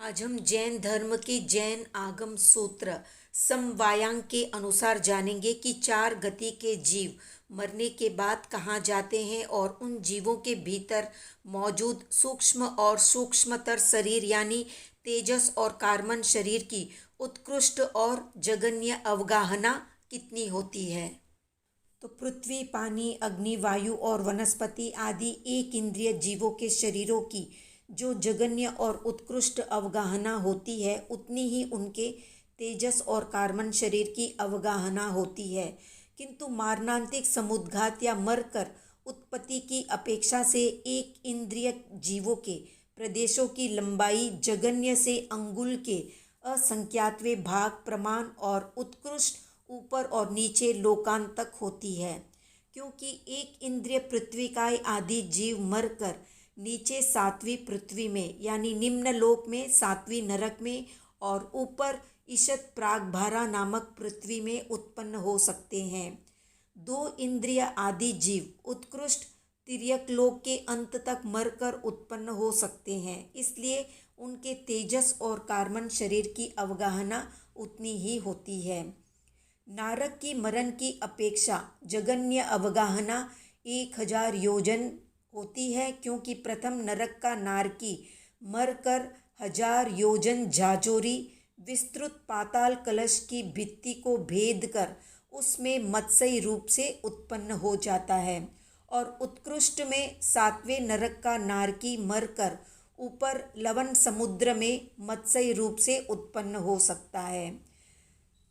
आज हम जैन धर्म की जैन आगम सूत्र समवायांग के अनुसार जानेंगे कि चार गति के जीव मरने के बाद कहाँ जाते हैं और उन जीवों के भीतर मौजूद सूक्ष्म और सूक्ष्मतर शरीर यानी तेजस और कार्बन शरीर की उत्कृष्ट और जगन्य अवगाहना कितनी होती है। तो पृथ्वी, पानी, अग्नि, वायु और वनस्पति आदि एक इंद्रिय जीवों के शरीरों की जो जगन्य और उत्कृष्ट अवगाहना होती है, उतनी ही उनके तेजस और कार्बन शरीर की अवगाहना होती है। किंतु मारणांतिक समुद्घात या मरकर उत्पत्ति की अपेक्षा से एक इंद्रिय जीवों के प्रदेशों की लंबाई जगन्य से अंगुल के असंख्यातवें भाग प्रमाण और उत्कृष्ट ऊपर और नीचे लोकांत तक होती है। क्योंकि एक इंद्रिय पृथ्वीकाय आदि जीव मरकर नीचे सातवीं पृथ्वी में यानी निम्न लोक में, सातवीं नरक में और ऊपर ईशत प्रागभारा नामक पृथ्वी में उत्पन्न हो सकते हैं। दो इंद्रिय आदि जीव उत्कृष्ट तिर्यक लोक के अंत तक मरकर उत्पन्न हो सकते हैं, इसलिए उनके तेजस और कार्बन शरीर की अवगाहना उतनी ही होती है। नारक की मरण की अपेक्षा जगन्य अवगाहना 1000 योजन होती है, क्योंकि प्रथम नरक का नारकी मरकर 1000 योजन झाजोरी विस्तृत पाताल कलश की भित्ति को भेद कर उसमें मत्स्य रूप से उत्पन्न हो जाता है और उत्कृष्ट में सातवें नरक का नारकी मरकर ऊपर लवण समुद्र में मत्स्य रूप से उत्पन्न हो सकता है।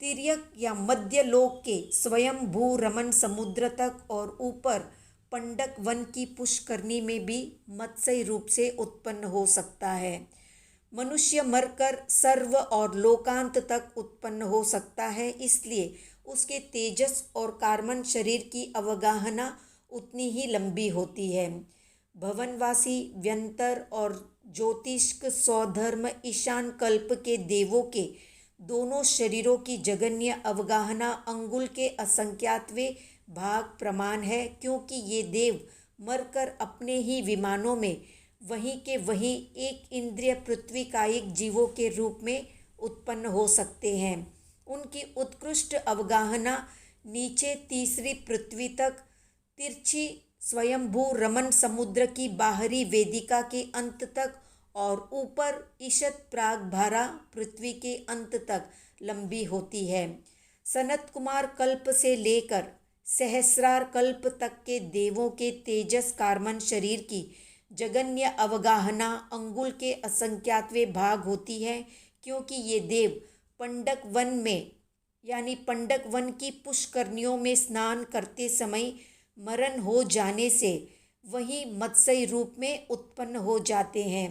तिर्यक या मध्य लोक के स्वयं भू रमन समुद्र तक और ऊपर पंडक वन की पुष्करणी में भी मत्स्य रूप से उत्पन्न हो सकता है। मनुष्य मरकर सर्व और लोकांत तक उत्पन्न हो सकता है, इसलिए उसके तेजस और कार्बन शरीर की अवगाहना उतनी ही लंबी होती है। भवनवासी व्यंतर और ज्योतिष्क स्वधर्म ईशान कल्प के देवों के दोनों शरीरों की जगन्य अवगाहना अंगुल के असंख्यातवें भाग प्रमाण है, क्योंकि ये देव मरकर अपने ही विमानों में वहीं के वहीं एक इंद्रिय पृथ्वीकायिक जीवों के रूप में उत्पन्न हो सकते हैं। उनकी उत्कृष्ट अवगाहना नीचे तीसरी पृथ्वी तक तिरछी स्वयंभू रमन समुद्र की बाहरी वेदिका के अंत तक और ऊपर ईशत प्रागभारा पृथ्वी के अंत तक लंबी होती है। सनत कुमार कल्प से लेकर सहस्रार कल्प तक के देवों के तेजस कार्बन शरीर की जगन्य अवगाहना अंगुल के असंख्यातवें भाग होती है, क्योंकि ये देव पंडक वन में यानी पंडक वन की पुष्करणियों में स्नान करते समय मरण हो जाने से वही मत्स्य रूप में उत्पन्न हो जाते हैं।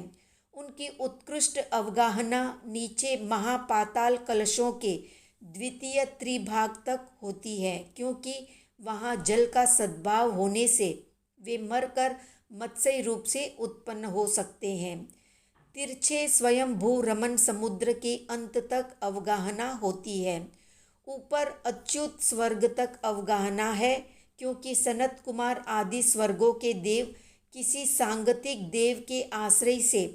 उनकी उत्कृष्ट अवगाहना नीचे महापाताल कलशों के द्वितीय त्रिभाग तक होती है, क्योंकि वहाँ जल का सद्भाव होने से वे मरकर मत्स्य रूप से उत्पन्न हो सकते हैं। तिरछे स्वयंभू रमन समुद्र के अंत तक अवगाहना होती है। ऊपर अच्युत स्वर्ग तक अवगाहना है, क्योंकि सनत कुमार आदि स्वर्गों के देव किसी सांगतिक देव के आश्रय से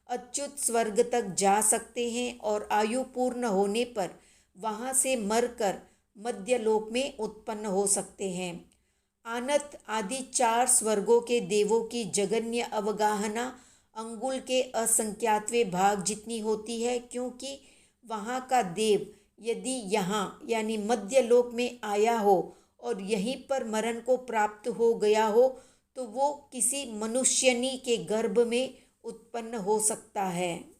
अच्युत स्वर्ग तक जा सकते हैं और आयु पूर्ण होने पर वहाँ से मरकर मध्यलोक में उत्पन्न हो सकते हैं। आनत आदि 4 स्वर्गों के देवों की जगन्य अवगाहना अंगुल के असंख्यातवें भाग जितनी होती है, क्योंकि वहाँ का देव यदि यहाँ यानी मध्यलोक में आया हो और यहीं पर मरण को प्राप्त हो गया हो तो वो किसी मनुष्यनी के गर्भ में उत्पन्न हो सकता है।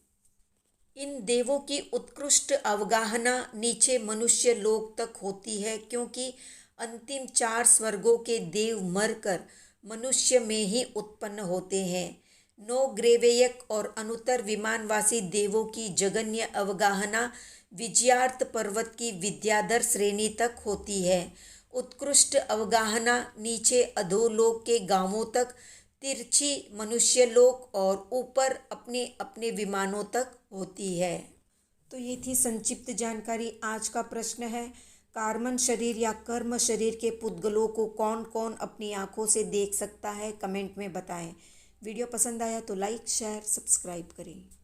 इन देवों की उत्कृष्ट अवगाहना नीचे मनुष्य लोक तक होती है, क्योंकि अंतिम 4 स्वर्गों के देव मरकर मनुष्य में ही उत्पन्न होते हैं। 9 ग्रेवेयक और अनुत्तर विमानवासी देवों की जगन्य अवगाहना विजयार्थ पर्वत की विद्याधर श्रेणी तक होती है। उत्कृष्ट अवगाहना नीचे अधोलोक के गांवों तक, तिरछी मनुष्य लोक और ऊपर अपने अपने विमानों तक होती है। तो ये थी संक्षिप्त जानकारी। आज का प्रश्न है, कार्बन शरीर या कर्म शरीर के पुद्गलों को कौन कौन अपनी आंखों से देख सकता है? कमेंट में बताएं। वीडियो पसंद आया तो लाइक, शेयर, सब्सक्राइब करें।